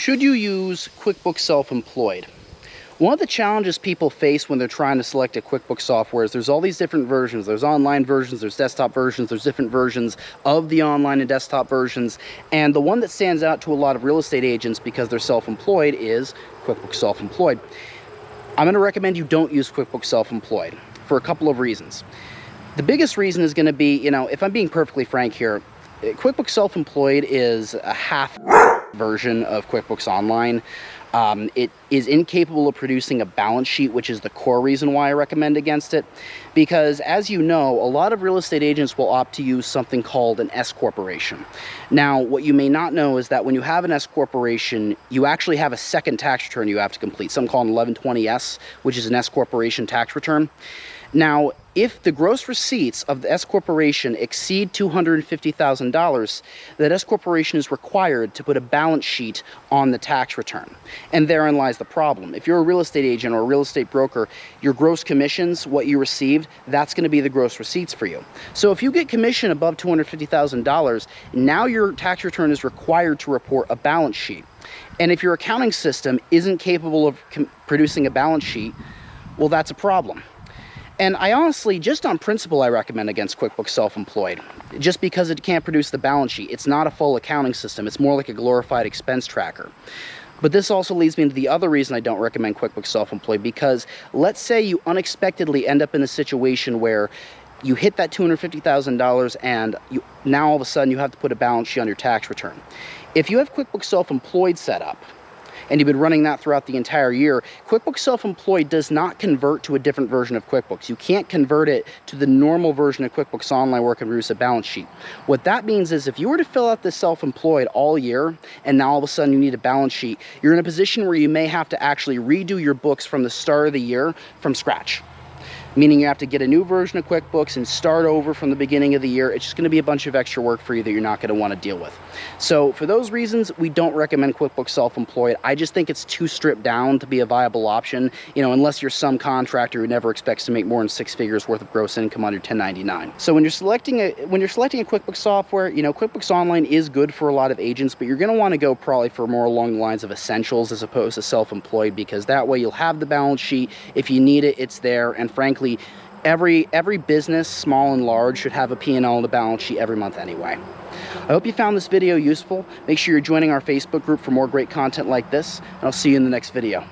Should you use QuickBooks Self-Employed? One of the challenges people face when they're trying to select a QuickBooks software is there's all these different versions. There's online versions, there's desktop versions, there's different versions of the online and desktop versions. And the one that stands out to a lot of real estate agents because they're self-employed is QuickBooks Self-Employed. I'm going to recommend you don't use QuickBooks Self-Employed for a couple of reasons. The biggest reason is going to be, if I'm being perfectly frank here, QuickBooks Self-Employed is a half version of QuickBooks Online. It is incapable of producing a balance sheet, which is the core reason why I recommend against it. Because as you know, a lot of real estate agents will opt to use something called an S corporation. Now, what you may not know is that when you have an S corporation, you actually have a second tax return you have to complete, something called an 1120S, which is an S corporation tax return. Now, if the gross receipts of the S corporation exceed $250,000, that S corporation is required to put a balance sheet on the tax return. And therein lies the problem. If you're a real estate agent or a real estate broker, your gross commissions, what you received, that's going to be the gross receipts for you. So if you get commission above $250,000, now your tax return is required to report a balance sheet. And if your accounting system isn't capable of producing a balance sheet, well, that's a problem. And I honestly, just on principle, I recommend against QuickBooks Self-Employed, just because it can't produce the balance sheet. It's not a full accounting system. It's more like a glorified expense tracker. But this also leads me into the other reason I don't recommend QuickBooks Self-Employed, because let's say you unexpectedly end up in a situation where you hit that $250,000 and now all of a sudden you have to put a balance sheet on your tax return. If you have QuickBooks Self-Employed set up, and you've been running that throughout the entire year, QuickBooks Self-Employed does not convert to a different version of QuickBooks. You can't convert it to the normal version of QuickBooks Online where it can produce a balance sheet. What that means is if you were to fill out this self-employed all year, and now all of a sudden you need a balance sheet, you're in a position where you may have to actually redo your books from the start of the year from scratch. Meaning you have to get a new version of QuickBooks and start over from the beginning of the year. It's just going to be a bunch of extra work for you that you're not going to want to deal with. So for those reasons, we don't recommend QuickBooks Self-Employed. I just think it's too stripped down to be a viable option, unless you're some contractor who never expects to make more than 6 figures worth of gross income on your 1099. So when you're selecting a QuickBooks software, QuickBooks Online is good for a lot of agents, but you're going to want to go probably for more along the lines of essentials as opposed to self-employed, because that way you'll have the balance sheet. If you need it, it's there. And frankly, every business, small and large, should have a P&L and a balance sheet every month anyway. I hope you found this video useful. Make sure you're joining our Facebook group for more great content like this, and I'll see you in the next video.